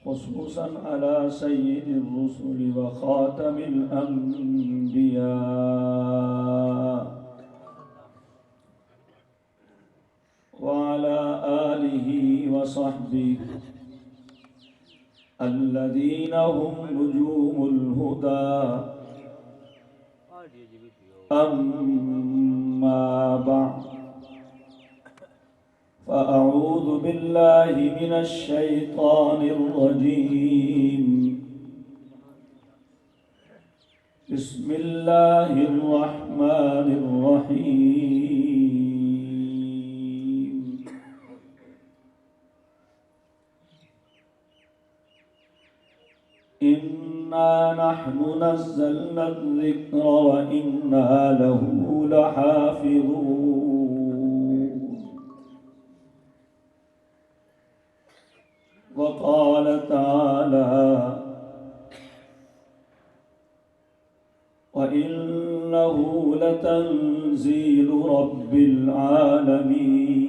خصوصا على سيد الرسل وخاتم الأنبياء وعلى آله وصحبه الذين هم نجوم الهدى. أما بعد، فأعوذ بالله من الشيطان الرجيم. بسم الله الرحمن الرحيم. إنا نحن نزلنا الذكر وإنا له لحافظون. وقال تعالى: وإنه لتنزيل رب العالمين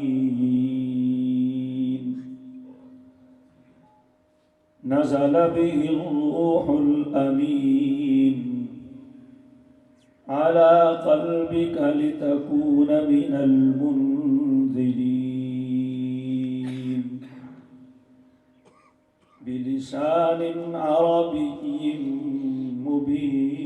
نزل به الروح الأمين على قلبك لتكون من المنذرين بلسان عربي مبين.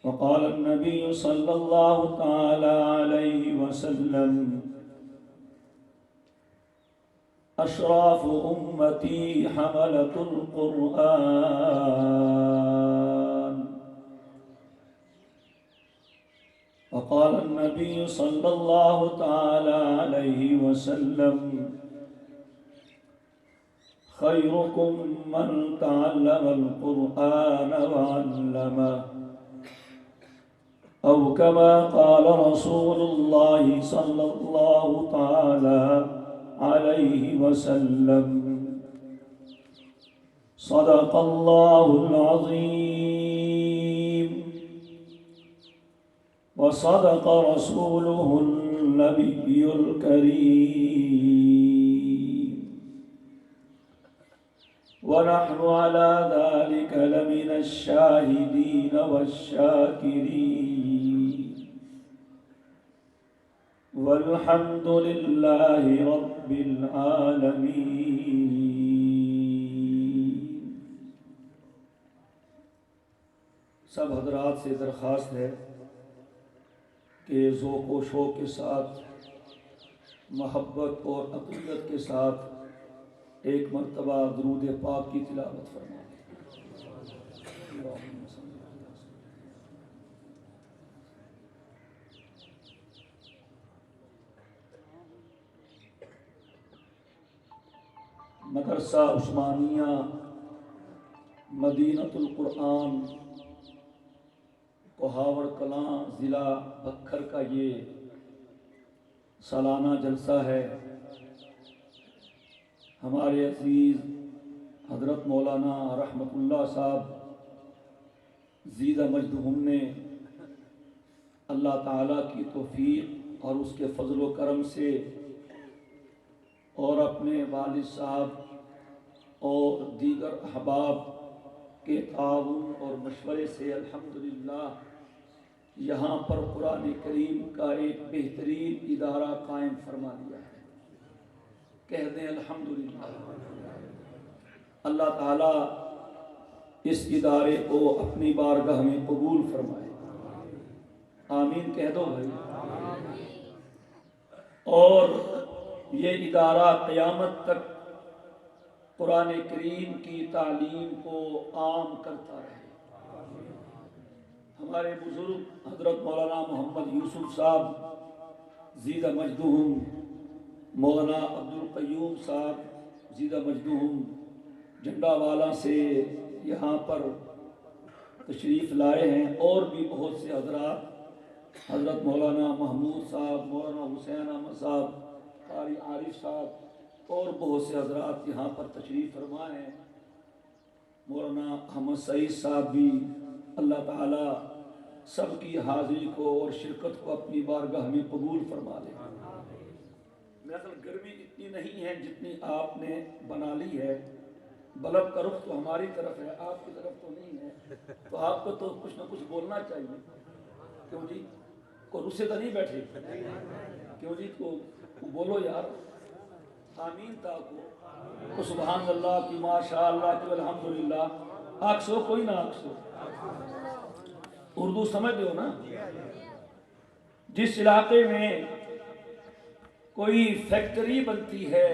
وقال النبي صلى الله تعالى عليه وسلم: أشراف أمتي حملة القرآن. وقال النبي صلى الله تعالى عليه وسلم: خيركم من تعلم القرآن وعلمه، أو كما قال رسول الله صلى الله تعالى عليه وسلم. صدق الله العظيم وصدق رسوله النبي الكريم، ونحن على ذلك لمن الشاهدين والشاكرين، والحمد لله رب العالمين. سب حضرات سے درخواست ہے کہ ذوق و شوق کے ساتھ، محبت اور عقیدت کے ساتھ ایک مرتبہ درود پاک کی تلاوت فرمائیں۔ مدرسہ عثمانیہ مدینۃ القرآن کوہاور کلاں ضلع بکھر کا یہ سالانہ جلسہ ہے۔ ہمارے عزیز حضرت مولانا رحمت اللہ صاحب زیدہ مجدہم نے اللہ تعالیٰ کی توفیق اور اس کے فضل و کرم سے اور اپنے والد صاحب اور دیگر احباب کے تعاون اور مشورے سے الحمدللہ یہاں پر قرآن کریم کا ایک بہترین ادارہ قائم فرما دیا ہے۔ کہہ دیں الحمدللہ۔ اللہ تعالیٰ اس ادارے کو اپنی بارگاہ میں قبول فرمائے، آمین کہہ دو بھائی۔ اور یہ ادارہ قیامت تک قرآن کریم کی تعلیم کو عام کرتا رہے۔ ہمارے بزرگ حضرت مولانا محمد یوسف صاحب زیدہ مجدہم، مولانا عبدالقیوم صاحب زیدہ مجدہم جھنڈا والا سے یہاں پر تشریف لائے ہیں، اور بھی بہت سے حضرات، حضرت مولانا محمود صاحب، مولانا حسین احمد صاحب، قاری عارف صاحب اور بہت سے حضرات یہاں پر تشریف فرما ہیں۔ مولانا احمد سعید صاحب بھی اللہ تعالیٰ سب کی حاضری کو اور شرکت کو اپنی بارگاہ میں قبول فرما لے۔ میرا خیال گرمی اتنی نہیں ہے جتنی آپ نے بنا لی ہے، بلب کا رخ تو ہماری طرف ہے، آپ کی طرف تو نہیں ہے، تو آپ کو تو کچھ نہ کچھ بولنا چاہیے۔ کیوں جی؟ کوئی رسے تو نہیں بیٹھے؟ کیوں جی؟ تو بولو یار، آمین تاکو، تو سبحان اللہ کی، ماشاء اللہ کی، الحمدللہ آکسو، کوئی نہ آکسو۔ اردو سمجھ دو نا؟ جس علاقے میں کوئی فیکٹری بنتی ہے،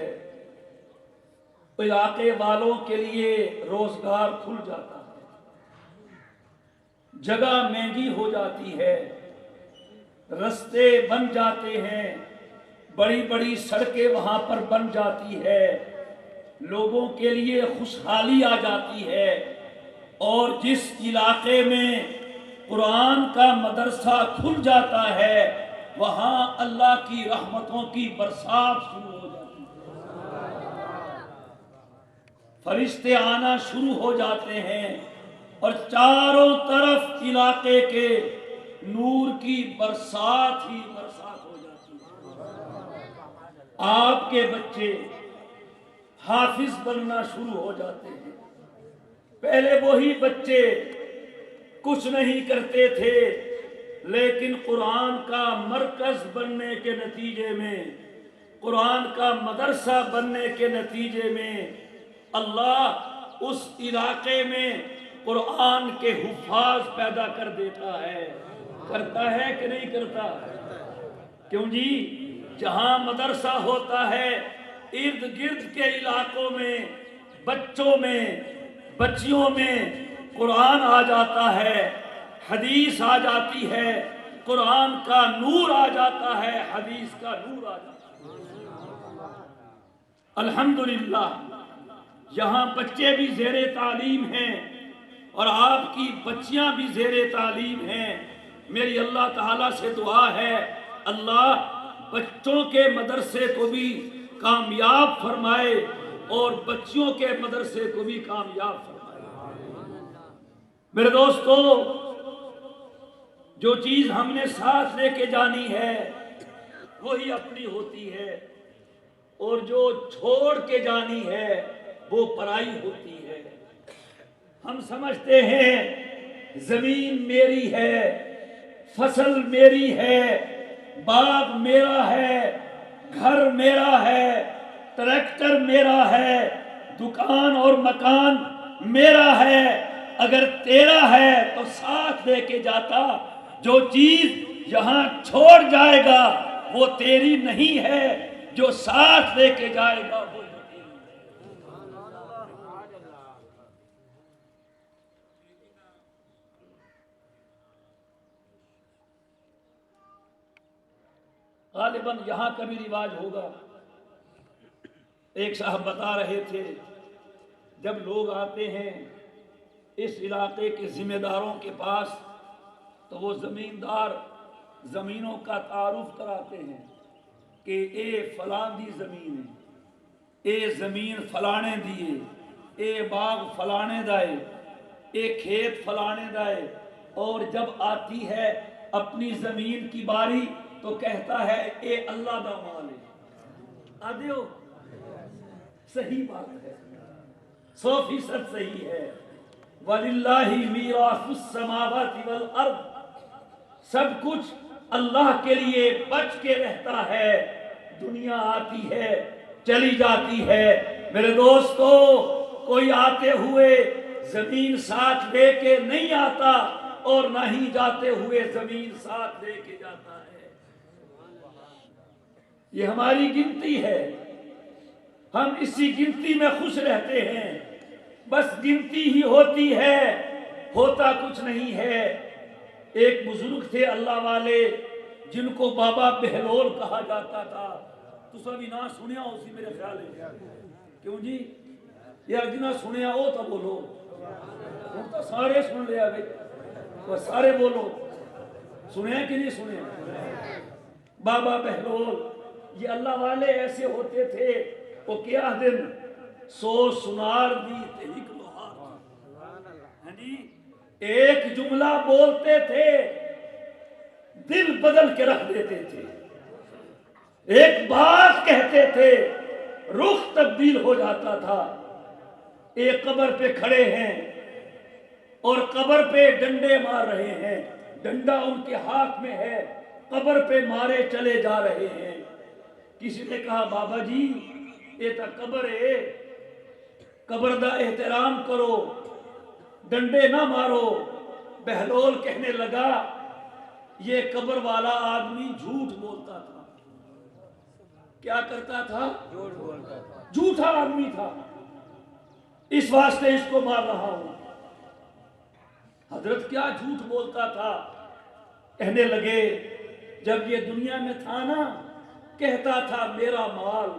علاقے والوں کے لیے روزگار کھل جاتا ہے، جگہ مہنگی ہو جاتی ہے، رستے بن جاتے ہیں، بڑی بڑی سڑکیں وہاں پر بن جاتی ہے، لوگوں کے لیے خوشحالی آ جاتی ہے، اور جس علاقے میں قرآن کا مدرسہ کھل جاتا ہے وہاں اللہ کی رحمتوں کی برسات شروع ہو جاتی ہے، فرشتے آنا شروع ہو جاتے ہیں، اور چاروں طرف علاقے کے نور کی برسات ہی برسات ہو جاتی ہے۔ آپ کے بچے حافظ بننا شروع ہو جاتے ہیں۔ پہلے وہی بچے کچھ نہیں کرتے تھے، لیکن قرآن کا مرکز بننے کے نتیجے میں، قرآن کا مدرسہ بننے کے نتیجے میں اللہ اس علاقے میں قرآن کے حفاظ پیدا کر دیتا ہے۔ کرتا ہے کہ نہیں کرتا؟ کیوں جی؟ جہاں مدرسہ ہوتا ہے ارد گرد کے علاقوں میں بچوں میں، بچیوں میں قرآن آ جاتا ہے، حدیث آ جاتی ہے، قرآن کا نور آ جاتا ہے، حدیث کا نور آ جاتا ہے۔ الحمدللہ یہاں بچے بھی زیر تعلیم ہیں اور آپ کی بچیاں بھی زیر تعلیم ہیں۔ میری اللہ تعالیٰ سے دعا ہے اللہ بچوں کے مدرسے کو بھی کامیاب فرمائے اور بچیوں کے مدرسے کو بھی کامیاب فرمائے۔ میرے دوستو، جو چیز ہم نے ساتھ لے کے جانی ہے وہی اپنی ہوتی ہے، اور جو چھوڑ کے جانی ہے وہ پرائی ہوتی ہے۔ ہم سمجھتے ہیں زمین میری ہے، فصل میری ہے، باغ میرا ہے، گھر میرا ہے، ٹریکٹر میرا ہے، دکان اور مکان میرا ہے۔ اگر تیرا ہے تو ساتھ لے کے جاتا، جو چیز یہاں چھوڑ جائے گا وہ تیری نہیں ہے، جو ساتھ لے کے جائے گا وہ تیری ہے۔ غالباً یہاں کا بھی رواج ہوگا۔ ایک صاحب بتا رہے تھے جب لوگ آتے ہیں اس علاقے کے ذمہ داروں کے پاس تو وہ زمیندار زمینوں کا تعارف کراتے ہیں کہ اے فلاں دی زمین ہے، اے زمین فلانے دیے، اے باغ فلانے دائے، اے کھیت فلانے دائے، اور جب آتی ہے اپنی زمین کی باری تو کہتا ہے اے اللہ دا مال ہے۔ آدھو صحیح بات ہے، 100% صحیح ہے۔ وَلِلَّهِ مِيرَاثُ السَّمَاوَاتِ وَالْأَرْضِ، سب کچھ اللہ کے لیے بچ کے رہتا ہے، دنیا آتی ہے چلی جاتی ہے۔ میرے دوستو، کوئی آتے ہوئے زمین ساتھ لے کے نہیں آتا اور نہ ہی جاتے ہوئے زمین ساتھ لے کے جاتا ہے۔ یہ ہماری گنتی ہے، ہم اسی گنتی میں خوش رہتے ہیں، بس گنتی ہی ہوتی ہے، ہوتا کچھ نہیں ہے۔ ایک بزرگ تھے اللہ والے جن کو بابا بہلول کہا جاتا تھا، تو سبھی نہ سنیا اسی میرے خیال ہے۔ کیوں جی؟ یار جنہ سنیا ہو تو بولو، ہم تو سارے سن لیا بھائی، تو سارے بولو، سنیا کہ نہیں سنیا؟ بابا بہلول، یہ اللہ والے ایسے ہوتے تھے، وہ کیا دن سو سنار دی تے ایک لوہار، ہاں جی، ایک جملہ بولتے تھے دل بدل کے رکھ دیتے تھے، ایک بات کہتے تھے رخ تبدیل ہو جاتا تھا۔ ایک قبر پہ کھڑے ہیں اور قبر پہ ڈنڈے مار رہے ہیں، ڈنڈا ان کے ہاتھ میں ہے، قبر پہ مارے چلے جا رہے ہیں۔ کسی نے کہا بابا جی یہ تو قبر ہے، قبر دا احترام کرو، ڈنڈے نہ مارو۔ بہلول کہنے لگا یہ قبر والا آدمی جھوٹ بولتا تھا۔ کیا کرتا تھا؟ جھوٹ بولتا تھا، جھوٹا آدمی تھا، اس واسطے اس کو مار رہا ہوں۔ حضرت کیا جھوٹ بولتا تھا؟ کہنے لگے جب یہ دنیا میں تھا نا، کہتا تھا میرا مال،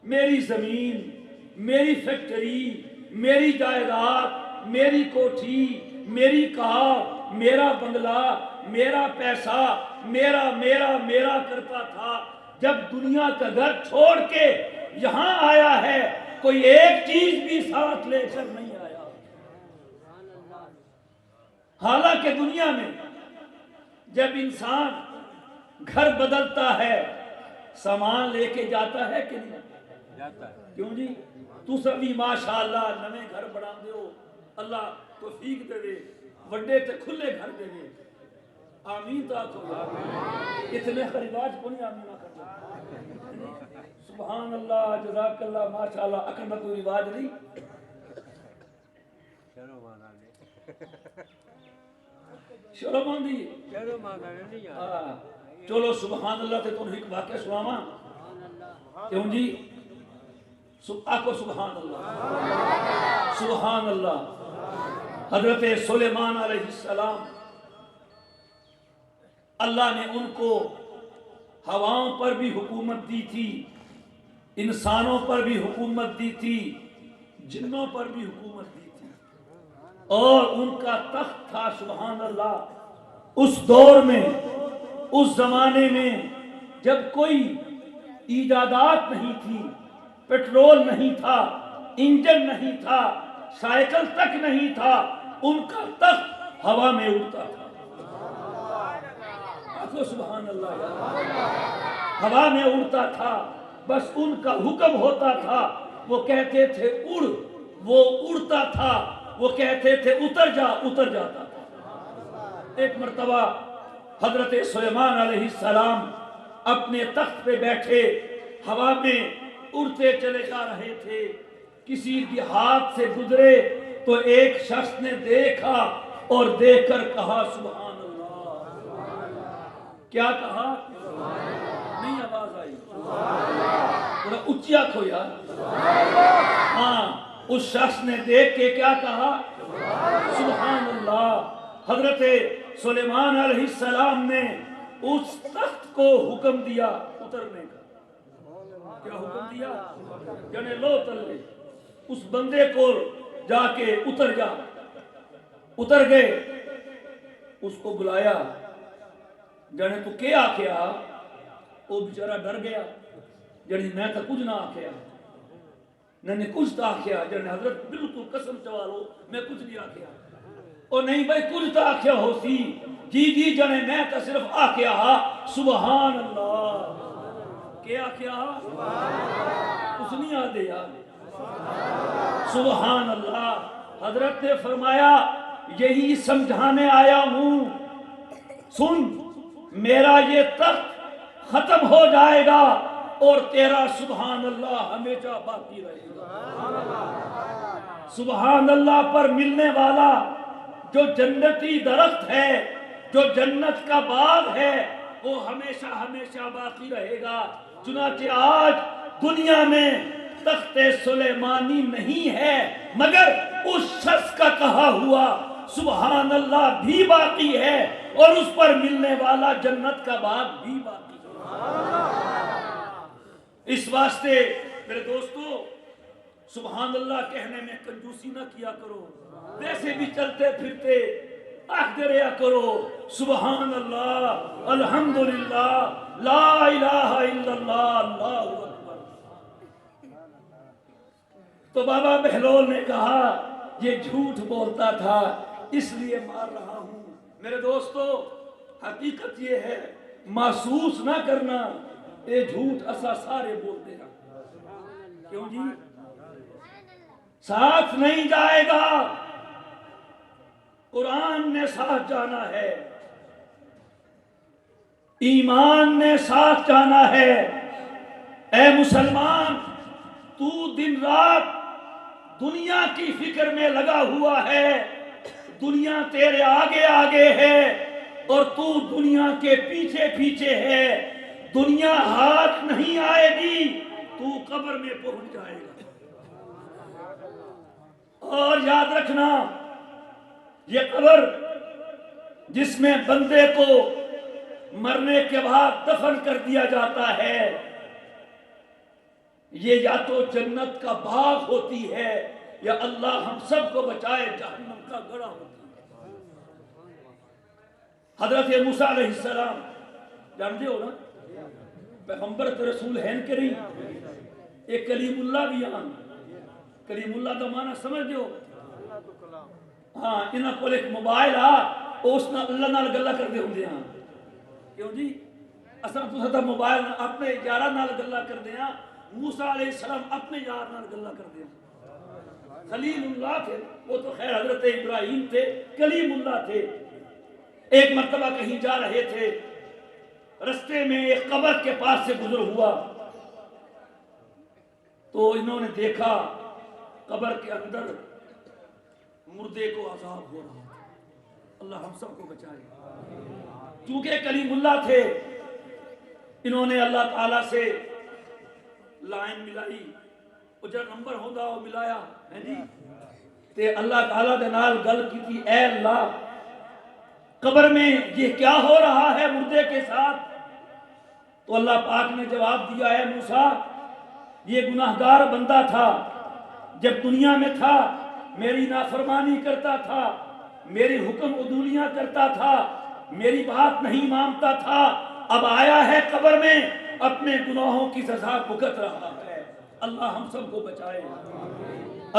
میری زمین، میری فیکٹری، میری جائیداد، میری کوٹھی، میری کار، میرا بنگلہ، میرا پیسہ، میرا میرا میرا کرتا تھا۔ جب دنیا کا گھر چھوڑ کے یہاں آیا ہے کوئی ایک چیز بھی ساتھ لے کر نہیں آیا۔ حالانکہ دنیا میں جب انسان گھر بدلتا ہے سامان لے کے جاتا ہے کہ نہیں جاتا ہے؟ کیوں جی تو سبھی ماشاءاللہ نئے گھر بنا دیو، اللہ توفیق دے دے، وڈے تے کھلے گھر دے دے، آمین تو آکھو، اتنے خریداج کو نہیں آمین نہ کرنا۔ سبحان اللہ، جزاک اللہ، ماشاءاللہ، اکھن کا کوئی رواج نہیں۔ شرم آندی، چلو سبحان اللہ تے تم ایک واقعہ سناواں۔ کیوں جی آکھو سبحان اللہ، سبحان اللہ۔ حضرت سلیمان علیہ السلام، اللہ نے ان کو ہواؤں پر بھی حکومت دی تھی، انسانوں پر بھی حکومت دی تھی، جنوں پر بھی حکومت دی تھی، اور ان کا تخت تھا سبحان اللہ۔ اس دور میں، اس زمانے میں جب کوئی ایجادات نہیں تھی، پیٹرول نہیں تھا، انجن نہیں تھا، سائیکل تک نہیں تھا، ان کا تخت ہوا میں اڑتا تھا۔ سبحان اللہ، ہوا میں اڑتا تھا، بس ان کا حکم ہوتا تھا، وہ کہتے تھے اڑ، وہ اڑتا تھا، وہ کہتے تھے اتر جا، اتر جاتا تھا۔ ایک مرتبہ حضرت سلیمان علیہ السلام اپنے تخت پہ بیٹھے ہوا میں اڑتے چلے جا رہے تھے، کسی کے ہاتھ سے گزرے تو ایک شخص نے دیکھا اور دیکھ کر کہا سبحان اللہ۔ کیا کہا؟ نہیں آواز آئی؟ تھوڑا اچیا کھو یار۔ ہاں، اس شخص نے دیکھ کے کیا کہا؟ سبحان اللہ۔ حضرت سلیمان علیہ السلام نے اس تخت کو حکم دیا اترنے کا۔ کیا حکم دیا؟ یعنی لو تلے، اس بندے کو جا کے اتر جا۔ اتر گئے، اس کو بلایا، جانے تو کیا آکھیا؟ وہ بیچارہ ڈر گیا، جانے میں تو کچھ نہ آکھیا، نے کچھ تو آکھیا، جانے حضرت بالکل قسم چوالو میں کچھ نہیں آکھیا۔ اور نہیں بھائی کچھ تو آکھیا ہو سی، جی جی جانے میں تو صرف آکھیا ہا سبحان اللہ۔ کیا آکھیا؟ کچھ نہیں آدھے یار، سبحان اللہ۔ حضرت نے فرمایا یہی سمجھانے آیا ہوں، سن میرا یہ تخت ختم ہو جائے گا اور تیرا سبحان اللہ ہمیشہ باقی رہے گا۔ سبحان اللہ پر ملنے والا جو جنتی درخت ہے، جو جنت کا باغ ہے، وہ ہمیشہ ہمیشہ باقی رہے گا۔ چنانچہ آج دنیا میں تخت سلیمانی نہیں ہے، مگر اس شخص کا کہا ہوا سبحان اللہ بھی باقی ہے، اور اس پر ملنے والا جنت کا باغ بھی باقی ہے۔ اس واسطے میرے دوستو سبحان اللہ کہنے میں کنجوسی نہ کیا کرو، ویسے بھی چلتے پھرتے آخر رہا کرو سبحان اللہ، الحمدللہ، لا الہ الا اللہ، اللہ اکبر۔ تو بابا بہلول نے کہا یہ جھوٹ بولتا تھا اس لیے مار رہا ہوں۔ میرے دوستو حقیقت یہ ہے محسوس نہ کرنا اے جھوٹ اسا سارے بول دینا. کیوں جی؟ ساتھ نہیں جائے گا، قرآن نے ساتھ جانا ہے، ایمان نے ساتھ جانا ہے. اے مسلمان، تو دن رات دنیا کی فکر میں لگا ہوا ہے، دنیا تیرے آگے آگے ہے اور تو دنیا کے پیچھے پیچھے ہے. دنیا ہاتھ نہیں آئے گی، تو قبر میں پہنچ جائے گا. اور یاد رکھنا، یہ قبر جس میں بندے کو مرنے کے بعد دفن کر دیا جاتا ہے، یہ یا تو جنت کا باغ ہوتی ہے یا اللہ ہم سب کو بچائے جہنم کا گڑھا ہوتی ہے. حضرت موسیٰ علیہ السلام جانتے ہو نا، پیغمبر تو رسول ہیں کہ نہیں؟ ایک کلیم اللہ بھی یہاں. کلیم اللہ کا معنی سمجھ دیو؟ ہاں، انہاں کو ایک موبائل اس نے اللہ نال گلا کر دے ہوں دے ہاں. کیوں جی؟ اصلا تو ستا موبائل اپنے یارہ نال گلا کر دے ہاں. موسیٰ علیہ السلام اپنے یار نال گلا کر دے ہاں. خلیل اللہ تھے، وہ تو خیر حضرت ابراہیم تھے، کلیم اللہ تھے. ایک مرتبہ کہیں جا رہے تھے، رستے میں ایک قبر کے پاس سے گزر ہوا تو انہوں نے دیکھا قبر کے اندر مردے کو عذاب ہو رہا ہے. اللہ ہم سب کو بچائے. چونکہ کلیم اللہ تھے، انہوں نے اللہ تعالیٰ سے لائن ملائی، اجر نمبر ہوندہ وہ ملایا ہے جی، تے اللہ تعالیٰ دے نال گل کی تھی، اے اللہ قبر میں یہ کیا ہو رہا ہے مردے کے ساتھ؟ تو اللہ پاک نے جواب دیا، اے موسیٰ یہ گناہگار بندہ تھا، جب دنیا میں تھا میری نافرمانی کرتا تھا، میری حکم عدولیاں کرتا تھا، میری بات نہیں مانتا تھا، اب آیا ہے قبر میں اپنے گناہوں کی سزا بھگت رہا ہے. اللہ ہم سب کو بچائے،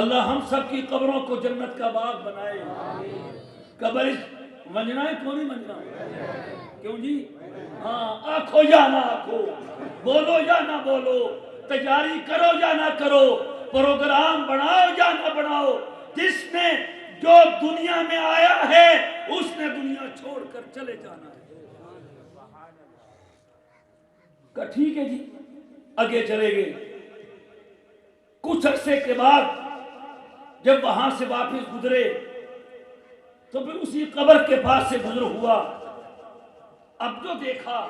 اللہ ہم سب کی قبروں کو جنت کا باغ بنائے. قبر منجنا ہے کیوں نہیں منجنا؟ کیوں جی؟ ہاں، آنکھو یا نہ آنکھو، بولو یا نہ بولو، تیاری کرو یا نہ کرو، پروگرام بناؤ یا نہ بناؤ، جس نے جو دنیا میں آیا ہے اس نے دنیا چھوڑ کر چلے جانا ہے. کہا ٹھیک ہے جی، آگے چلے گئے. کچھ عرصے کے بعد جب وہاں سے واپس گزرے تو پھر اسی قبر کے پاس سے گزر ہوا. اب جو دیکھا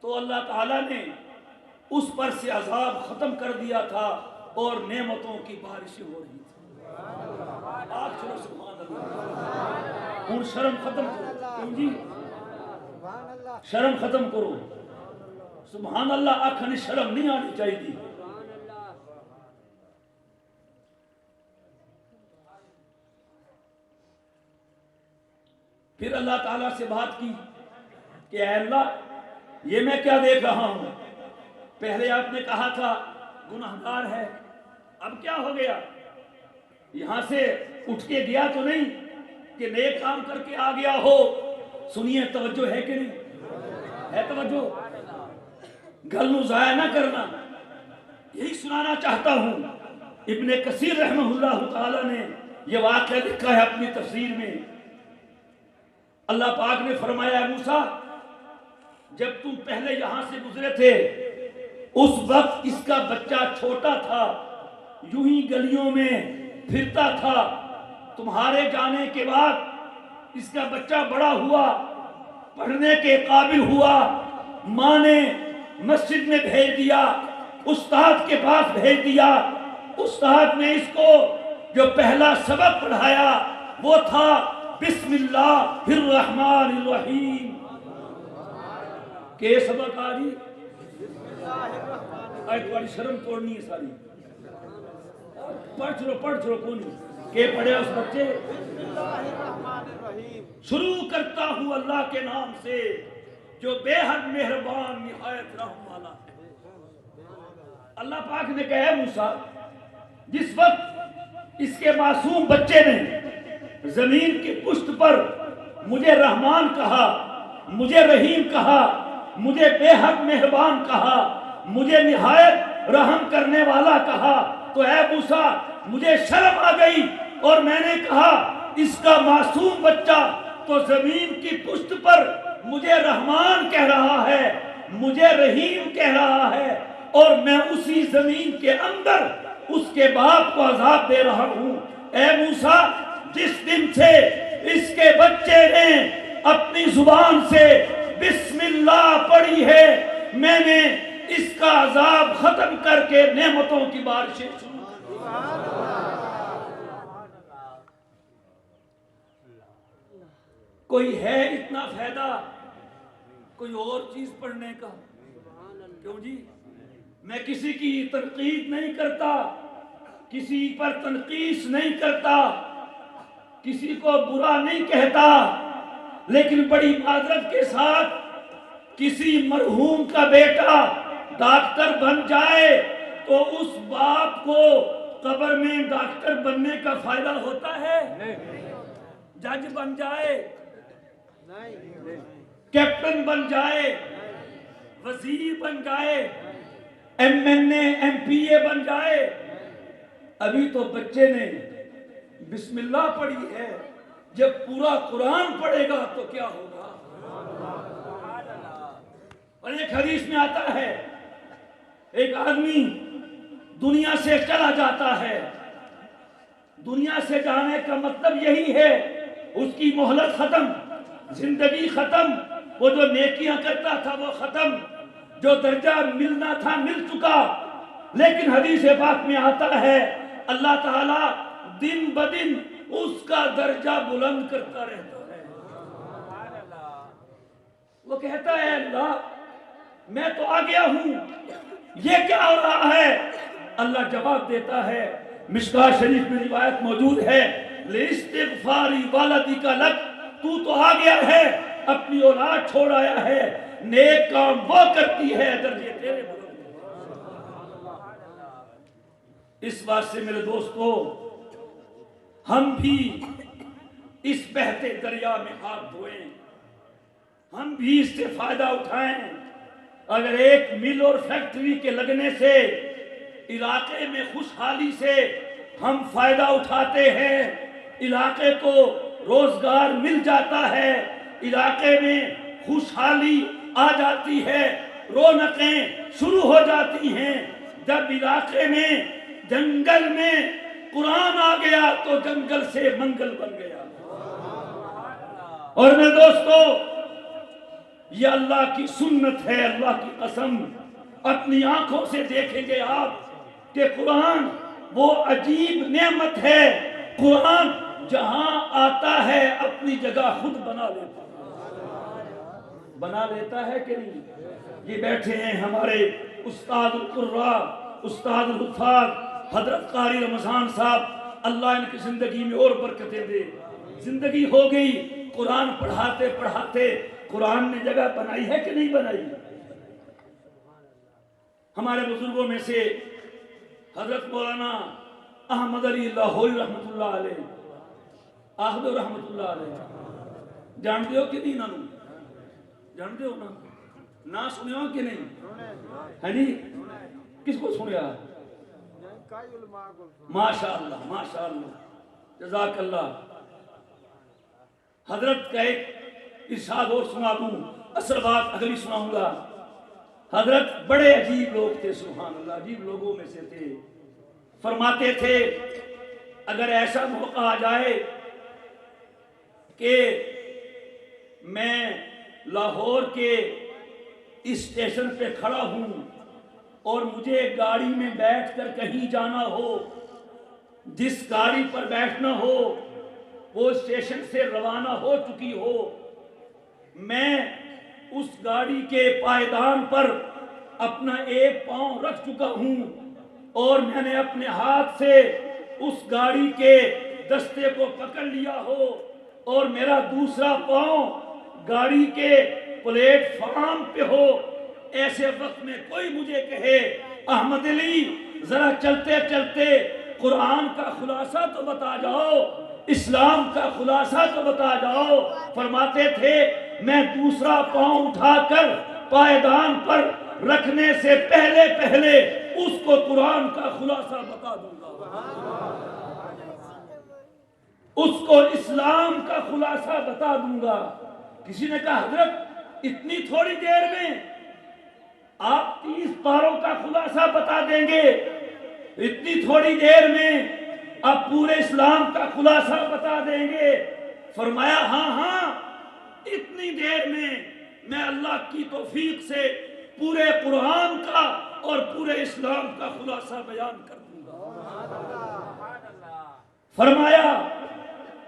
تو اللہ تعالیٰ نے اس پر سے عذاب ختم کر دیا تھا اور نعمتوں کی بارشیں ہو رہی تھی. آپ چلو سبحان اللہ. ہوں شرم ختم کرو. کیوں جی؟ شرم ختم کرو. سبحان اللہ آنکھیں شرم نہیں آنی چاہیے. پھر اللہ تعالیٰ سے بات کی کہ اے اللہ یہ میں کیا دیکھ رہا ہوں؟ پہلے آپ نے کہا تھا گناہگار ہے، اب کیا ہو گیا؟ یہاں سے اٹھ کے گیا تو نہیں کہ نیک کام کر کے آ گیا ہو؟ سنیے، توجہ ہے کہ نہیں ہے؟ توجہ، گل نو ضائع نہ کرنا. یہی سنانا چاہتا ہوں. ابن کثیر رحمہ اللہ تعالی نے یہ واقعہ لکھا ہے اپنی تفسیر میں. اللہ پاک نے فرمایا، موسیٰ جب تم پہلے یہاں سے گزرے تھے اس وقت اس کا بچہ چھوٹا تھا، یوں ہی گلیوں میں پھرتا تھا. تمہارے جانے کے بعد اس کا بچہ بڑا ہوا، پڑھنے کے قابل ہوا، ماں نے مسجد میں بھیج دیا، استاد کے پاس بھیج دیا. استاد نے اس کو جو پہلا سبق پڑھایا وہ تھا بسم اللہ الرحمن الرحیم. کہ سبق آجی آج تمہاری شرم توڑنی ہے ساری. پڑھ چھوڑو کون کہ پڑھے اس بچے. شروع کرتا ہوں اللہ کے نام سے جو بے حد مہربان نہایت رحم والا ہے. اللہ پاک نے کہا موسیٰ جس وقت اس کے معصوم بچے نے زمین کی پشت پر مجھے رحمان کہا مجھے رحیم کہا، مجھے بے حد مہربان کہا، مجھے نہایت رحم کرنے والا کہا، تو اے موسیٰ مجھے شرم آ گئی اور میں نے کہا اس کا معصوم بچہ تو زمین کی پشت پر مجھے رحمان کہہ رہا ہے، مجھے رحیم کہہ رہا ہے، اور میں اسی زمین کے اندر اس کے باپ کو عذاب دے رہا ہوں۔ اے موسیٰ جس دن سے اس کے بچے نے اپنی زبان سے بسم اللہ پڑھی ہے، میں نے اس کا عذاب ختم کر کے نعمتوں کی بارشیں شروع کر دی۔ کوئی ہے اتنا فائدہ کوئی اور چیز پڑھنے کا؟ کیوں جی؟ میں کسی کی تنقید نہیں کرتا، کسی پر تنقیص نہیں کرتا، کسی کو برا نہیں کہتا، لیکن بڑی معذرت کے ساتھ کسی مرحوم کا بیٹا ڈاکٹر بن جائے تو اس باپ کو قبر میں ڈاکٹر بننے کا فائدہ ہوتا ہے؟ جج بن جائے، کیپٹن بن جائے، وزیر بن جائے، M N A M P A بن جائے، ابھی تو بچے نے بسم اللہ پڑھی ہے، جب پورا قرآن پڑھے گا تو کیا ہوگا؟ اور ایک حدیث میں آتا ہے ایک آدمی دنیا سے چلا جاتا ہے، دنیا سے جانے کا مطلب یہی ہے اس کی مہلت ختم، زندگی ختم، وہ جو نیکیاں کرتا تھا وہ ختم، جو درجہ ملنا تھا مل چکا، لیکن حدیث پاک میں آتا ہے اللہ تعالیٰ دن بدن اس کا درجہ بلند کرتا رہتا ہے۔ وہ کہتا ہے اللہ میں تو آ گیا ہوں، یہ کیا ہو رہا ہے؟ اللہ جواب دیتا ہے، مشکاہ شریف میں روایت موجود ہے، لِاسْتِغْفَارِ وَالَدِكَ لَكَ، تو آ گیا ہے، اپنی اولاد چھوڑ آیا ہے، نیک کام وہ کرتی ہے درجے تیرے بلند۔ اس بات سے میرے دوستو ہم بھی اس بہتے دریا میں ہاتھ دھوئیں، ہم بھی اس سے فائدہ اٹھائیں۔ اگر ایک مل اور فیکٹری کے لگنے سے علاقے میں خوشحالی سے ہم فائدہ اٹھاتے ہیں، علاقے کو روزگار مل جاتا ہے، علاقے میں خوشحالی آ جاتی ہے، رونقیں شروع ہو جاتی ہیں، جب علاقے میں جنگل میں قرآن آ گیا تو جنگل سے منگل بن گیا۔ اور میرے دوستو یہ اللہ کی سنت ہے، اللہ کی قسم، اپنی آنکھوں سے دیکھیں گے آپ کہ قرآن وہ عجیب نعمت ہے، قرآن جہاں آتا ہے اپنی جگہ خود بنا لیتا ہے کہ نہیں؟ یہ بیٹھے ہیں ہمارے استاد القراء، استاد الحفاظ حضرت قاری رمضان صاحب، اللہ ان کی زندگی میں اور برکتیں دے۔ زندگی ہو گئی قرآن پڑھاتے پڑھاتے، قرآن نے جگہ بنائی ہے کہ نہیں بنائی؟ ہمارے بزرگوں میں سے حضرت مولانا احمد علی لاہوری رحمت اللہ علیہ، آخد رحمت اللہ علیہ، جانتے ہو کہ نہیں؟ نانو جانتے ہو نا سنے ہو کہ نہیں؟ ہے نہیں؟ کس کو سنیا؟ ماشاءاللہ ماشاءاللہ جزاک اللہ۔ حضرت کا ایک ارشاد اور سنا دوں، اصل بات اگلی سناؤں گا۔ حضرت بڑے عجیب لوگ تھے، سبحان اللہ، عجیب لوگوں میں سے تھے۔ فرماتے تھے اگر ایسا موقع آ جائے کہ میں لاہور کے اسٹیشن پہ کھڑا ہوں اور مجھے گاڑی میں بیٹھ کر کہیں جانا ہو، جس گاڑی پر بیٹھنا ہو وہ اسٹیشن سے روانہ ہو چکی ہو، میں اس گاڑی کے پائیدان پر اپنا ایک پاؤں رکھ چکا ہوں اور میں نے اپنے ہاتھ سے اس گاڑی کے دستے کو پکڑ لیا ہو اور میرا دوسرا پاؤں گاڑی کے پلیٹ فارم پہ ہو، ایسے وقت میں کوئی مجھے کہے احمد علی ذرا چلتے چلتے قرآن کا خلاصہ تو بتا جاؤ، اسلام کا خلاصہ تو بتا جاؤ، فرماتے تھے میں دوسرا پاؤں اٹھا کر پائیدان پر رکھنے سے پہلے پہلے اس کو قرآن کا خلاصہ بتا دوں گا، اس کو اسلام کا خلاصہ بتا دوں گا۔ کسی نے کہا حضرت اتنی تھوڑی دیر میں آپ 30 پاروں کا خلاصہ بتا دیں گے، اتنی تھوڑی دیر میں آپ پورے اسلام کا خلاصہ بتا دیں گے؟ فرمایا ہاں ہاں، اتنی دیر میں اللہ کی توفیق سے پورے قرآن کا اور پورے اسلام کا خلاصہ بیان کر دوں گا۔ فرمایا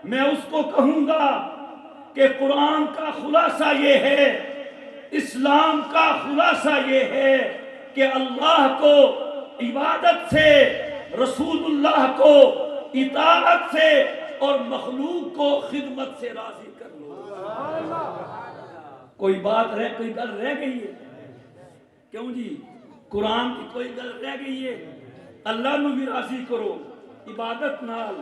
میں اس کو کہوں گا کہ قرآن کا خلاصہ یہ ہے، اسلام کا خلاصہ یہ ہے کہ اللہ کو عبادت سے، رسول اللہ کو اطاعت سے اور مخلوق کو خدمت سے راضی کر لو۔ کوئی بات کوئی گل رہ گئی ہے؟ کیوں جی؟ قرآن کی کوئی گل رہ گئی ہے؟ اللہ نو بھی راضی کرو عبادت نال،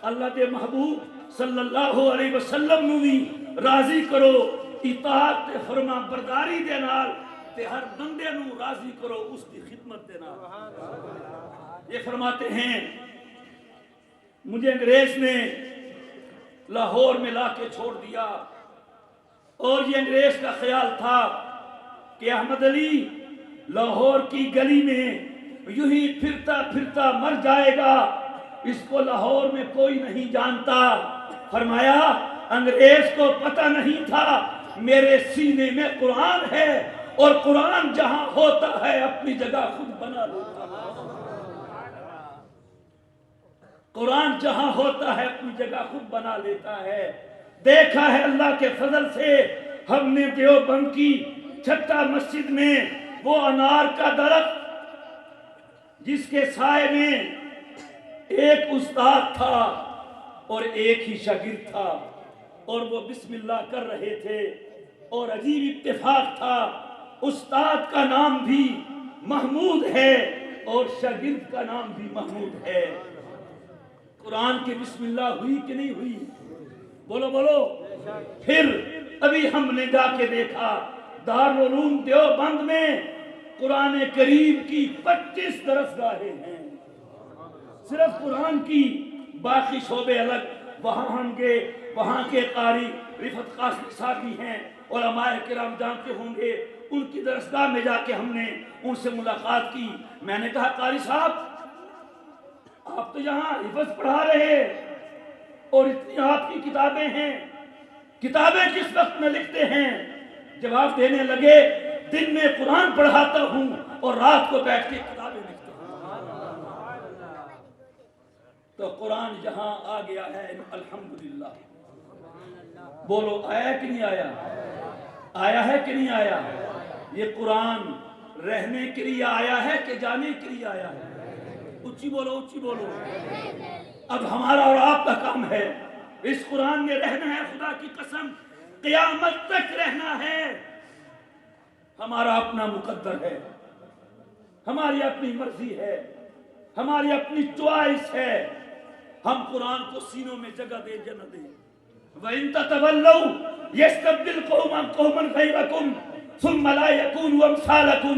اللہ دے محبوب صلی اللہ علیہ وسلم نو بھی راضی کرو اطاعت تے فرما برداری دے نال، تے ہر بندے نو راضی کرو اس کی خدمت دے نال۔ یہ فرماتے ہیں مجھے انگریز نے لاہور میں لا کے چھوڑ دیا، اور یہ انگریز کا خیال تھا کہ احمد علی لاہور کی گلی میں یوں ہی پھرتا پھرتا مر جائے گا، اس کو لاہور میں کوئی نہیں جانتا۔ فرمایا انگریز کو پتہ نہیں تھا میرے سینے میں قرآن ہے، اور قرآن جہاں ہوتا ہے اپنی جگہ خود بنا لیتا ہے۔ قرآن جہاں ہوتا ہے اپنی جگہ خود بنا لیتا ہے۔ دیکھا ہے اللہ کے فضل سے ہم نے دیوبند کی چھٹا مسجد میں وہ انار کا درخت جس کے سائے میں ایک استاد تھا اور ایک ہی شاگرد تھا، اور وہ بسم اللہ کر رہے تھے، اور عجیب اتفاق تھا استاد کا نام بھی محمود ہے اور شاگرد کا نام بھی محمود ہے۔ قرآن کی بسم اللہ ہوئی کہ نہیں ہوئی؟ بولو بولو۔ پھر ابھی ہم نے جا کے دیکھا دارالعلوم دیوبند میں قرآن کریم کی 25 درسگاہیں ہیں، صرف قرآن کی، باقی شعبے الگ۔ وہاں ہم گئے، وہاں کے قاری رفعت قاسمی صاحب بھی ہیں، علماء کرام جانتے ہوں گے، ان کی درسگاہ میں جا کے ہم نے ان سے ملاقات کی۔ میں نے کہا قاری صاحب آپ تو یہاں حفظ پڑھا رہے اور اتنی آپ کی کتابیں ہیں، کتابیں کس وقت میں لکھتے ہیں؟ جواب دینے لگے دن میں قرآن پڑھاتا ہوں اور رات کو بیٹھ کے کتابیں لکھتا ہوں۔ تو قرآن یہاں آ گیا ہے الحمدللہ۔ بولو آیا کہ نہیں آیا؟ آیا ہے کہ نہیں آیا؟ یہ قرآن رہنے کے لیے آیا ہے کہ جانے کے لیے آیا ہے؟ اونچی بولو اونچی بولو۔ اب ہمارا اور آپ کا کام ہے اس قرآن میں رہنا ہے، خدا کی قسم قیامت تک رہنا ہے۔ ہمارا اپنا مقدر ہے، ہماری اپنی مرضی ہے، ہماری اپنی چوائس ہے، ہم قرآن کو سینوں میں جگہ دیں یا نہ دیں۔ وَإِن تَتَوَلَّوْا يَسْتَبْدِلْ قَوْمًا غَيْرَكُمْ ثُمَّ لَا يَكُونُوا أَمْثَالَكُمْ،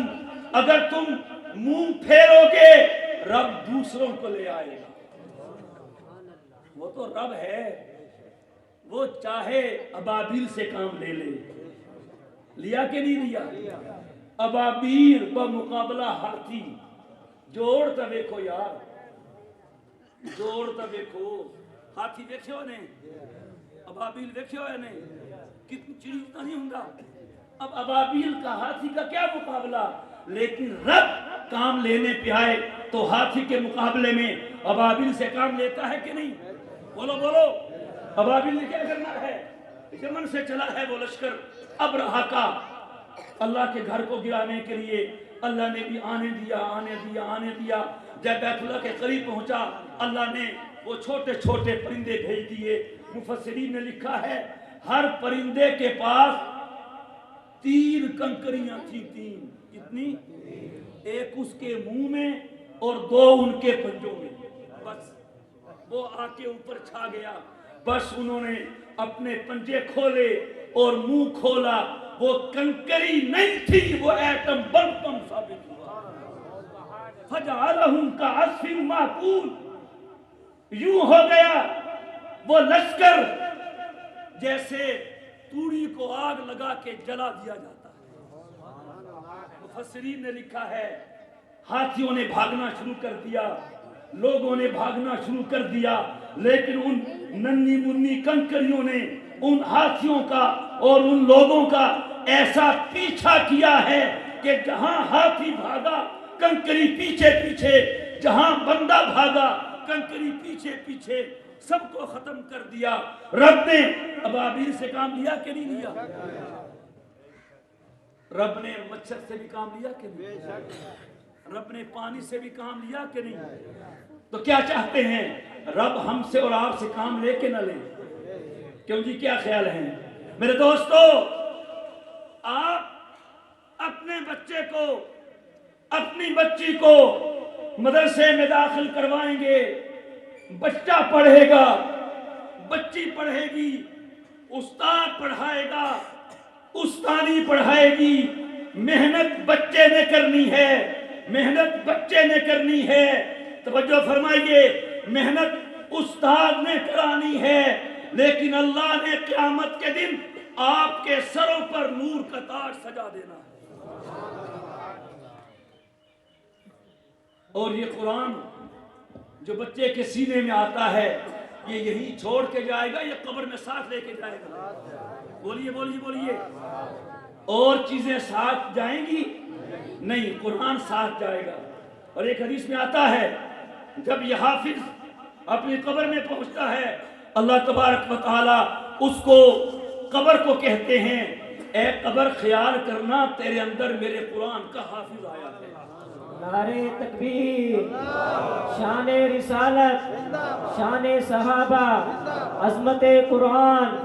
اگر تم منہ پھیرو گے رب دوسروں کو لے آئے گا۔ وہ تو رب ہے، وہ چاہے ابابیل سے کام لے لے، لیا کہ نہیں لیا؟ ابابیل بمقابلہ ہاتھی، جوڑتا دیکھو یار، جوڑتا دیکھو، ہاتھی دیکھے ہو نہیں، ابابیل دیکھے ہو نہیں، کتنی چیزیں نہیں ہوں گا۔ اب ابابیل کا ہاتھی کا کیا مقابلہ؟ لیکن رب کام لینے پہ آئے تو ہاتھی کے مقابلے میں ابابیل سے کام لیتا ہے کہ نہیں؟ بولو بولو۔ ابابیل نے کیا کرنا ہے؟ یمن سے چلا ہے وہ لشکر ابرہہ کا، اللہ کے گھر کو گرانے کے لیے اللہ نے بھی آنے دیا آنے دیا آنے دیا۔ جب بیت اللہ کے قریب پہنچا اللہ نے وہ چھوٹے چھوٹے پرندے بھیج دیے۔ مفسرین نے لکھا ہے ہر پرندے کے پاس 3 کنکریاں تھیں، 3 کتنی؟ ایک اس کے منہ میں اور 2 ان کے پنجوں میں، بس وہ آ کے اوپر چھا گیا۔ بس انہوں نے اپنے پنجے کھولے اور منہ کھولا، وہ کنکری نہیں تھی، وہ ایٹم بم ثابت ہوا۔ فجعلہم کعصف مأکول، یوں ہو گیا وہ لشکر جیسے توڑی کو آگ لگا کے جلا دیا جاتا ہے۔ مفسرین نے لکھا ہے ہاتھیوں نے بھاگنا شروع کر دیا، لوگوں نے بھاگنا شروع کر دیا، لیکن ان ننھی منی کنکریوں نے ان ہاتھیوں کا اور ان لوگوں کا ایسا پیچھا کیا ہے کہ جہاں ہاتھی بھاگا کنکری پیچھے پیچھے، جہاں بندہ بھاگا کنکری پیچھے پیچھے، سب کو ختم کر دیا۔ رب نے ابابیل سے کام لیا کہ نہیں لیا؟ رب نے مچھر سے بھی کام لیا کہ نہیں؟ رب نے پانی سے بھی کام لیا کہ نہیں؟ تو کیا چاہتے ہیں رب ہم سے اور آپ سے کام لے کے نہ لے؟ کیوں جی کیا خیال ہے میرے دوستو؟ آپ اپنے بچے کو، اپنی بچی کو مدرسے میں داخل کروائیں گے، بچہ پڑھے گا، بچی پڑھے گی، استاد پڑھائے گا، استانی پڑھائے گی، محنت بچے نے کرنی ہے، محنت بچے نے کرنی ہے۔ توجہ فرمائیے، محنت استاد نے کرانی ہے، لیکن اللہ نے قیامت کے دن آپ کے سروں پر نور کا تاج سجا دینا ہے۔ اور یہ قرآن جو بچے کے سینے میں آتا ہے، یہ یہی چھوڑ کے جائے گا، یہ قبر میں ساتھ لے کے جائے گا؟ بولیے بولیے بولیے۔ اور چیزیں ساتھ جائیں گی؟ نہیں، قرآن ساتھ جائے گا۔ اور ایک حدیث میں آتا ہے جب یہ حافظ اپنی قبر میں پہنچتا ہے، اللہ تبارک و تعالی اس کو قبر کو کہتے ہیں اے قبر خیال کرنا تیرے اندر میرے قرآن کا حافظ آیا ہے۔ نعرہ تکبیر، شان رسالت، شان صحابہ، عظمت قرآن،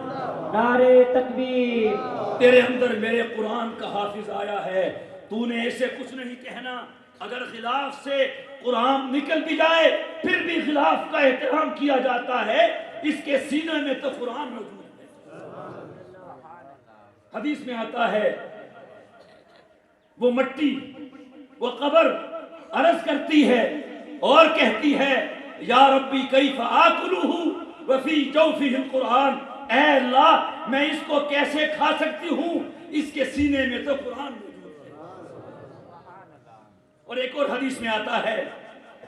نعرہ تکبیر۔ تیرے اندر میرے قرآن کا حافظ آیا ہے، تو نے ایسے کچھ نہیں کہنا۔ اگر غلاف سے قرآن نکل بھی جائے پھر بھی غلاف کا احترام کیا جاتا ہے، اس کے سینے میں تو قرآن موجود ہے۔ حدیث میں آتا ہے وہ مٹی، وہ قبر عرض کرتی ہے اور کہتی ہے یا ربی کیف آکلہ وفی جوفہ القرآن، اے اللہ میں اس کو کیسے کھا سکتی ہوں، اس کے سینے میں تو قرآن موجود ہے۔ اور ایک اور حدیث میں آتا ہے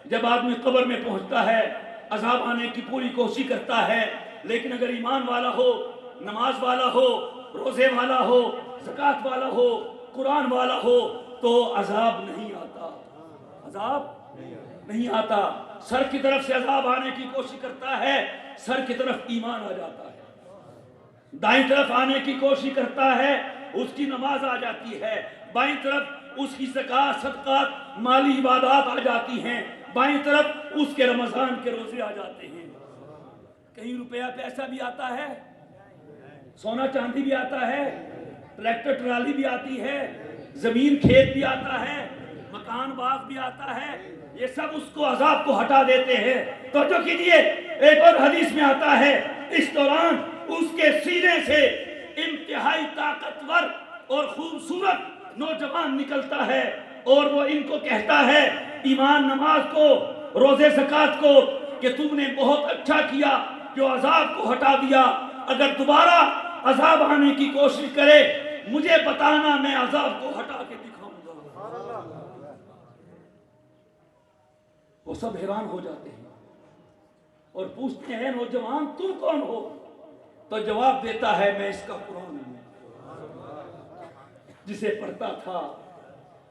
جب آدمی قبر میں پہنچتا ہے عذاب آنے کی پوری کوشش کرتا ہے، لیکن اگر ایمان والا ہو، نماز والا ہو، روزے والا ہو، زکوٰۃ والا ہو، قرآن والا ہو تو عذاب نہیں آتا، عذاب نہیں آتا۔ سر کی طرف سے عذاب آنے کی کوشش کرتا ہے، سر کی طرف ایمان آ جاتا ہے۔ دائیں طرف آنے کی کوشش کرتا ہے، اس کی نماز آ جاتی ہے۔ بائیں طرف اس کی زکوٰۃ، صدقات، مالی عبادات آ جاتی ہیں۔ بائیں طرف اس کے رمضان کے روزے آ جاتے ہیں۔ کہیں روپیہ پیسہ بھی آتا ہے، سونا چاندی بھی آتا ہے، ٹریکٹر ٹرالی بھی آتی ہے، زمین کھیت بھی آتا ہے، مکان باغ بھی آتا ہے، یہ سب اس کو عذاب کو ہٹا دیتے ہیں۔ توجہ کیجئے، ایک اور حدیث میں آتا ہے اس دوران اس کے سینے سے انتہائی طاقتور اور خوبصورت نوجوان نکلتا ہے اور وہ ان کو کہتا ہے، ایمان، نماز کو، روزے، زکوٰۃ کو، کہ تم نے بہت اچھا کیا جو عذاب کو ہٹا دیا۔ اگر دوبارہ عذاب آنے کی کوشش کرے مجھے بتانا، میں عذاب کو ہٹا کے دکھاؤں گا۔ وہ سب حیران ہو جاتے ہیں اور پوچھتے ہیں نوجوان تم کون ہو؟ تو جواب دیتا ہے میں اس کا قرآن ہوں، جسے پڑھتا تھا،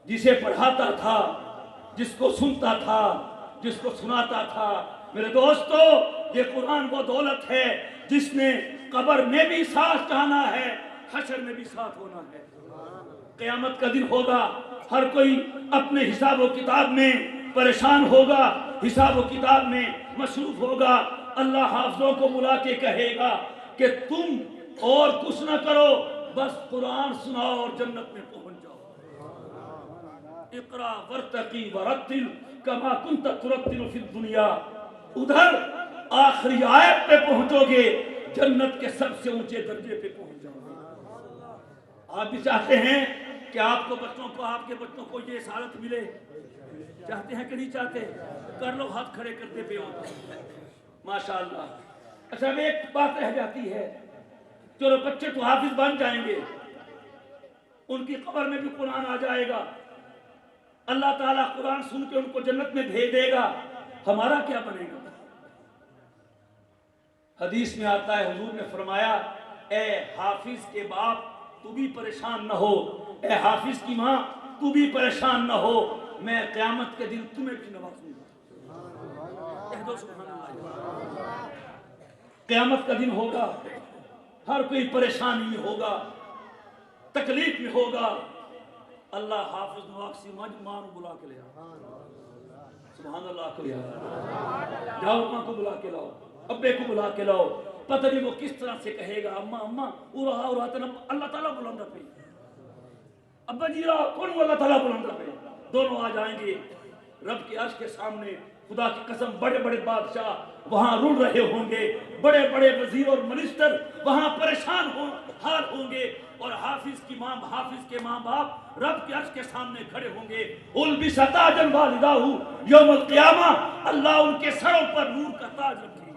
جسے پڑھاتا تھا، جس کو سنتا تھا، جس کو سناتا تھا۔ میرے دوستو، یہ قرآن وہ دولت ہے جس نے قبر میں بھی ساتھ جانا ہے، حشر میں بھی ساتھ ہونا ہے۔ قیامت کا دن ہوگا، ہر کوئی اپنے حساب و کتاب میں پریشان ہوگا، حساب و کتاب میں مصروف ہوگا۔ اللہ حافظوں کو بلا کے کہے گا کہ تم اور کچھ نہ کرو، بس قرآن سناؤ اور جنت میں پہنچ جاؤ۔ اقرا ورتقی ورتل کما کنت ترتل فی الدنیا۔ ادھر آخری آیت پہ پہنچو گے، جنت کے سب سے اونچے درجے پہ پہنچ جاؤ گے۔ آپ بھی چاہتے ہیں کہ آپ کے بچوں کو یہ سعادت ملے؟ چاہتے ہیں کہ نہیں چاہتے؟ کر لو ہاتھ کھڑے کرتے پہ ہو ماشاءاللہ۔ اچھا اب ایک بات رہ جاتی ہے، چلو بچے تو حافظ بن جائیں گے، ان کی قبر میں بھی قرآن آ جائے گا، اللہ تعالیٰ قرآن سن کے ان کو جنت میں بھیج دے گا، ہمارا کیا بنے گا؟ حدیث میں آتا ہے، حضور نے فرمایا اے حافظ کے باپ تو بھی پریشان نہ ہو، اے حافظ کی ماں تو بھی پریشان نہ ہو، میں قیامت کے دن تمہیں بھی نوازوں گا۔ کہہ دو سبحان اللہ۔ قیامت کا دن ہوگا، ہر کوئی پریشانی میں ہوگا، تکلیف میں ہوگا، اللہ حافظ نواقسی ماں کو بلا کے لے آؤ، سبحان اللہ کو لے آؤ، جاؤ ماں کو بلا کے لاؤ، ابے کو بلا کے لاؤ، پتہ نہیں وہ کس طرح سے کہے گا، اماں اماں ارہا اللہ تعالیٰ بلند پہ، ابا جی رہا کون وہ اللہ تعالیٰ بلند پہ، دونوں آ جائیں گے رب کے عرش کے سامنے۔ خدا کی قسم بڑے بڑے بادشاہ وہاں رول رہے ہوں گے، بڑے بڑے وزیر اور منسٹر وہاں پریشان حال ہوں گے، اور حافظ کے ماں باپ رب کے عرش کے سامنے کھڑے ہوں گے۔ البس تاجا والداہ یوم القیامہ، اللہ ان کے سروں پر نور کا تاج رکھے گے،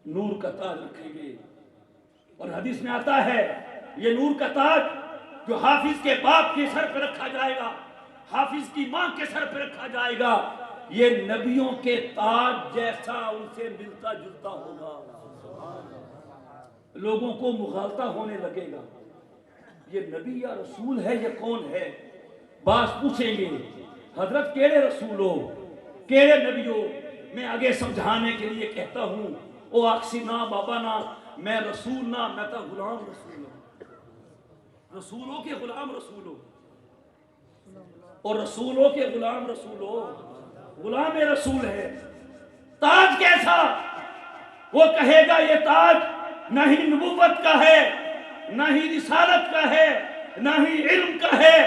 نور کا تاج رکھیں گے۔ اور حدیث میں آتا ہے یہ نور کا تاج جو حافظ کے باپ کے سر پہ رکھا جائے گا، حافظ کی ماں کے سر پہ رکھا جائے گا، یہ نبیوں کے تاج جیسا ان سے ملتا جلتا ہوگا۔ لوگوں کو مغالطہ ہونے لگے گا، یہ نبی یا رسول ہے، یہ کون ہے؟ بعض پوچھیں گے حضرت کیڑے رسول ہو، کیڑے نبی ہو؟ میں آگے سمجھانے کے لیے کہتا ہوں، او آکسی نا بابا نا، میں رسول نا، میں تو غلام رسول ہوں، رسولوں کے غلام رسول ہو، اور رسولوں کے غلام رسول ہو، غلام رسول ہے۔ تاج کیسا؟ وہ کہے گا یہ تاج نہ ہی نبوت کا ہے، نہ ہی رسالت کا ہے، نہ ہی علم کا ہے،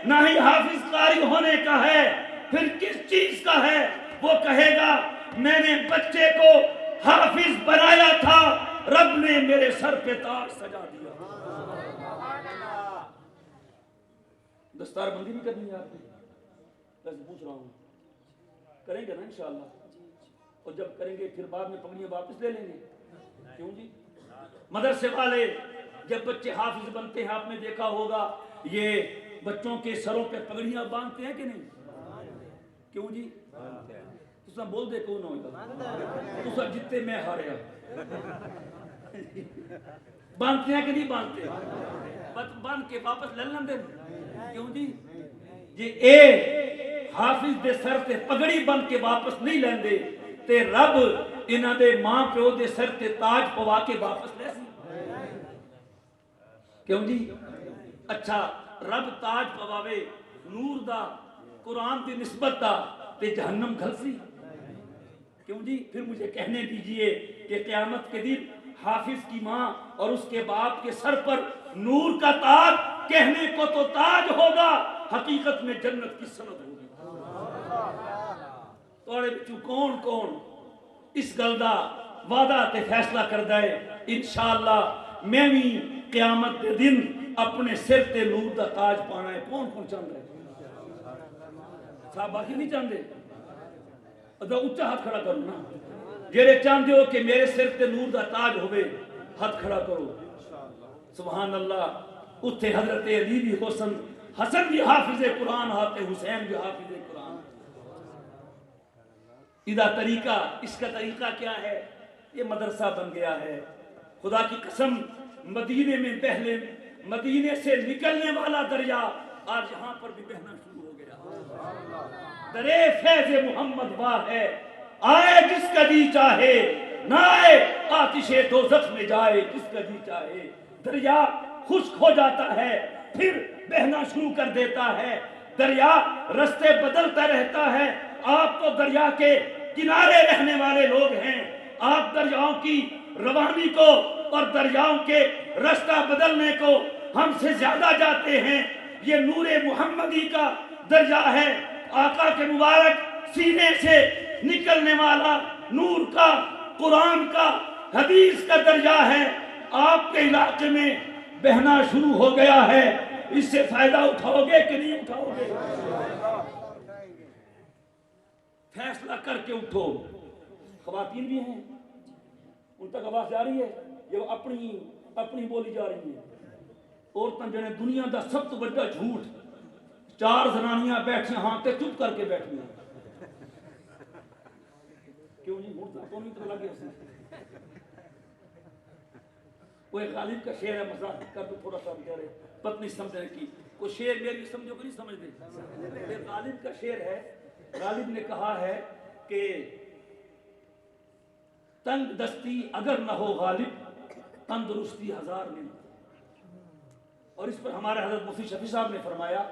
نہ ہی حافظ قاری ہونے کا ہے، پھر کس چیز کا ہے؟ وہ کہے گا میں نے بچے کو حافظ بنایا تھا، رب نے میرے سر پہ تاج سجا دیا۔ دستار بندی بھی کرنی ہے آپ نے؟ بس پوچھ رہا ہوں، کریں گے نا انشاءاللہ؟ اور جب کریں گے پھر بعد میں پگڑیاں واپس لے لیں گے، کیوں جی؟ مدرسے والے جب بچے حافظ بنتے ہیں، آپ نے دیکھا ہوگا یہ بچوں کے سروں پہ پگڑیاں باندھتے ہیں کہ نہیں؟ کیوں جی؟ تسا بول دے کون ہوگا، تسا جتے میں ہاریا، باندھتے ہیں کہ نہیں باندھتے؟ باندھ کے واپس لے لیں دے، کیوں جی؟ یہ اے حافظ دے سر تے پگڑی بن کے واپس نہیں لیندے تے رب انہاں دے ماں پیو دے سر تے تاج پوا کے واپس لے سی، کیوں جی؟ اچھا رب تاج پواوے نور دا، قرآن دی نسبت دا، تے جہنم گھل سی، کیوں جی؟ پھر مجھے کہنے دیجئے کہ قیامت کے دن حافظ کی ماں اور اس کے باپ کے سر پر نور کا تاج، کہنے کو تو تاج ہوگا، حقیقت میں جنت کی سند ہوگی۔ توڑے بچوں کون کون اس گل دا وعدہ تے فیصلہ کر دائے انشاءاللہ میں بھی قیامت دے دن اپنے سر تے نور دا تاج پانا ہے؟ کون کون چاند ہے؟ صاحب باقی نہیں چاندے؟ ادھا اچھا ہاتھ کھڑا کرو نا، جیرے چاندے ہو کہ میرے سر تے نور دا تاج ہوئے، ہاتھ کھڑا کرو۔ سبحان اللہ۔ اتھے حضرت علی بھی حسن بھی حافظ قرآن ہاتے، حسین بھی حافظ قرآن۔ ادھا طریقہ، اس کا طریقہ کیا ہے؟ یہ مدرسہ بن گیا ہے۔ خدا کی قسم مدینے میں پہلے مدینے سے نکلنے والا دریا آج یہاں پر بھی بہنا شروع ہو گیا۔ درے فیض محمد واہ ہے، آئے جس کا جی چاہے، نہ آئے آتش دوزخ میں جائے جس کا جی چاہے۔ دریا خشک ہو جاتا ہے پھر بہنا شروع کر دیتا ہے، دریا رستے بدلتا رہتا ہے۔ آپ تو دریا کے کنارے رہنے والے لوگ ہیں، آپ دریاؤں کی روانی کو اور دریاؤں کے رستہ بدلنے کو ہم سے زیادہ جاتے ہیں۔ یہ نور محمدی کا دریا ہے، آقا کے مبارک سینے سے نکلنے والا نور کا، قرآن کا، حدیث کا دریا ہے۔ آپ کے علاقے میں بہنا شروع ہو گیا ہے، اس سے فائدہ اٹھاؤ گے کہ نہیں اٹھاؤ گے؟ فیصلہ کر کے اٹھو۔ خواتین بھی ہیں، ان تک آواز جا رہی ہے، یہ اپنی بولی جا رہی ہے۔ عورتیں جنہیں دنیا دا سب تو بڑا جھوٹ، 4 زنانیاں بیٹھی ہاں تے چپ کر کے بیٹھی ہیں۔ کیوں نہیں مڑتا تو نہیں تو لگے اسے۔ کوئی غالب کا شعر ہے، مذاق کر دو تھوڑا سا بیچارے پتنی سمجھنے کی، کوئی شعر میری سمجھو کہ نہیں سمجھتے؟ یہ غالب کا شعر ہے۔ غالب نے کہا ہے کہ تنگ دستی اگر نہ ہو غالب، تندرستی 1000 نعمت۔ اور اس پر ہمارے حضرت مفتی شفیع صاحب نے فرمایا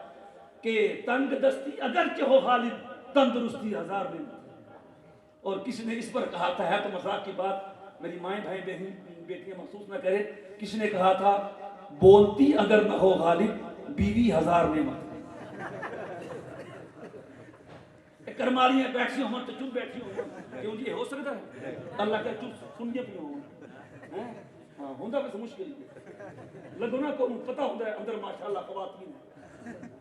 کہ تنگ دستی اگرچہ ہو غالب، تندرستی 1000 نعمت۔ اور کسی نے اس پر کہا تھا، ہے تو مذاق کی بات، میری مائیں بھائی بہن بیٹیاں محسوس نہ کرے، کسی نے کہا تھا بولتی اگر نہ ہو غالب، بیوی 1000 نعمت۔ کرمالیاں بیٹھی ہوں تو چپ بیٹھی ہوں، کیوں جی ہو سکتا ہے؟ اللہ کا چپ سنجے پہ ہوں، ہاں ہوندہ بس مشکل لگو نا کو پتہ ہوتا ہے اندر ماشاءاللہ خواتین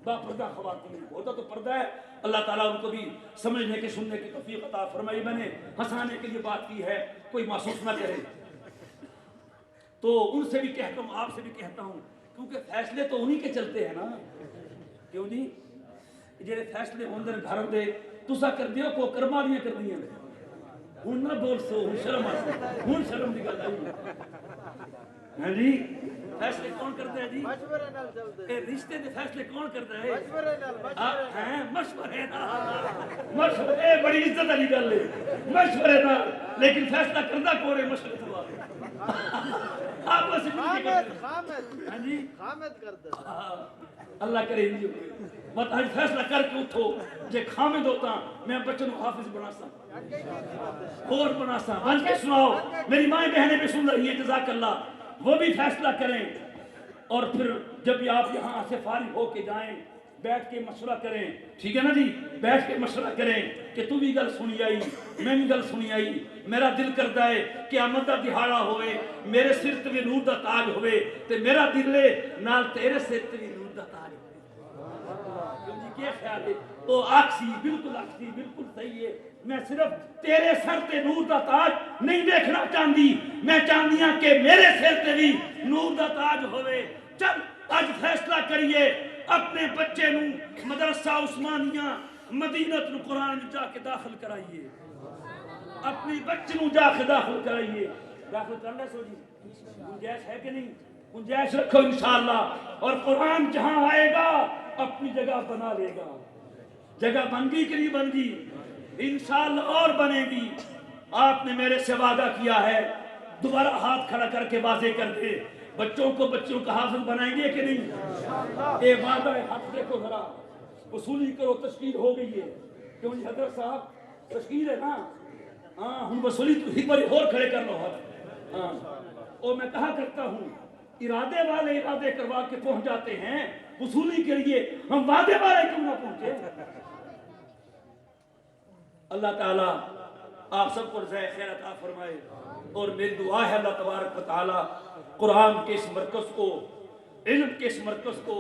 با پردہ خواتین ہوتا تو پردہ ہے۔ اللہ تعالیٰ ان کو بھی سمجھنے کے سننے کی توفیق عطا فرمائی۔ میں نے ہنسانے کے لیے بات کی ہے، کوئی محسوس نہ کرے۔ تو ان سے بھی کہتا ہوں، آپ سے بھی کہتا ہوں، کیونکہ فیصلے تو انہی کے چلتے ہیں نا، کیوں جی؟ جڑے فیصلے ہوندے گھر دے تسا کر دیو کو کرمالیاں کر دیاں، ہن نہ بول سو، ہن شرم آ، ہن شرم دی گل آئی۔ ہاں جی فیصلے کون کرتا ہے جی؟ اے رشتے دے فیصلے کون کرتا ہے؟ مشورے نال، مشورے بڑی عزت والی گل ہے، مشورے نال، لیکن فیصلہ کردا کون ہے؟ مشورے تو آپس میں ہاں جی خامد کردا، اللہ کرے جی مت آج فیصلہ کر کے اٹھو، جے خامد ہوتا میں بچوں کو حافظ بنا سا اور بنا سا، بن کے سناؤ۔ میری مائیں بہنیں بھی سن رہی ہیں، جزاک اللہ، وہ بھی فیصلہ کریں۔ اور پھر جب بھی آپ یہاں سے فارغ ہو کے جائیں، بیٹھ کے مشورہ کریں، ٹھیک ہے نا جی؟ بیٹھ کے مشورہ کریں کہ تو بھی گل سنی آئی، میں بھی گل سنی آئی، میرا دل کرتا ہے کہ قیامت دا دہاڑا ہوئے، میرے سر تے بھی نور دا تاج ہوئے، تے میرا دل ہے نال تیرے سر تے بھی نور دا تاج ہوئے۔ کیا خیال ہے؟ وہ آکسی بالکل آکسی بالکل صحیح ہے۔ میں صرف تیرے سر تے نور دا تاج نہیں دیکھنا چاہتی، میں چاہتی ہوں کہ میرے سر تے بھی نور دا تاج ہوئے۔ چل آج فیصلہ کریے، اپنے بچے نو مدرسہ عثمانیہ مدینت نو قرآن میں جا کے داخل کرائیے، اپنی بچے نو جا کے داخل کرائیے۔ داخل کرنا سو جی گنجائش ہے کہ نہیں؟ گنجائش رکھو انشاءاللہ، اور قرآن جہاں آئے گا اپنی جگہ بنا لے گا۔ جگہ بن گئی کہ نہیں بن گئی؟ انشاءاللہ اور بنے گی۔ آپ نے میرے سے وعدہ کیا ہے، دوبارہ ہاتھ کھڑا کر کے واضح کر دے، بچوں کا حافظ بنائیں گے کہ نہیں؟ اے وعدہ ہے، حق دیکھو ذرا، وصولی کرو، تشکیل ہو گئی ہے، کیوں جی حضرت صاحب تشکیل ہے نا؟ ہاں ہم وصولی تو ایک باری اور کھڑے کر لو ہاتھ۔ ہاں اور میں کہا کرتا ہوں، ارادے والے ارادے کروا کے پہنچ جاتے ہیں، وصولی کے لیے ہم وعدے والے کیوں نہ پہنچے؟ اللہ تعالیٰ آپ سب کو رضائے خیر عطا فرمائے، اور میری دعا ہے اللہ تبارک و تعالیٰ قرآن کے اس مرکز کو، علم کے اس مرکز کو،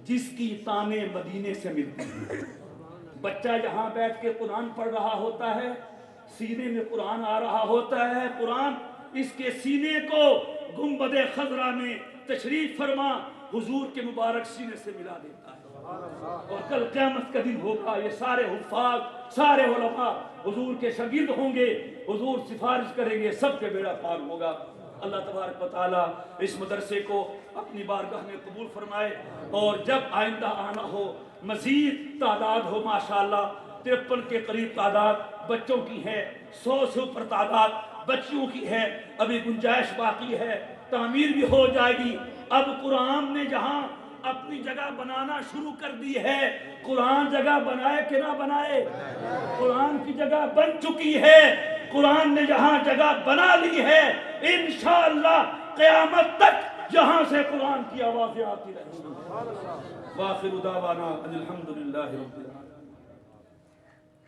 جس کی تانے مدینے سے ملتی ہیں، بچہ یہاں بیٹھ کے قرآن پڑھ رہا ہوتا ہے، سینے میں قرآن آ رہا ہوتا ہے، قرآن اس کے سینے کو گنبد خضرا میں تشریف فرما حضور کے مبارک سینے سے ملا دیتا ہے۔ اور کل قیامت کا دن ہوگا، یہ سارے حفاظ، سارے علماء حضور کے شاگرد ہوں گے، حضور سفارش کریں گے، سب کے بیڑا پار ہوگا۔ اللہ تبارک و تعالیٰ اس مدرسے کو اپنی بارگاہ میں قبول فرمائے، اور جب آئندہ آنا ہو مزید تعداد ہو، ماشاءاللہ 53 کے قریب تعداد بچوں کی ہے، 100 سے اوپر تعداد بچیوں کی ہے، ابھی گنجائش باقی ہے، تعمیر بھی ہو جائے گی۔ اب قرآن نے جہاں اپنی جگہ بنانا شروع کر دی ہے، قرآن جگہ بنائے کہ نہ بنائے؟ قرآن کی جگہ بن چکی ہے، قرآن نے جہاں جگہ بنا لی ہے، انشاءاللہ قیامت تک یہاں سے قرآن کی آوازیں آتی رہیں گی۔ وآخر دعوانا ان الحمدللہ رب العالمین۔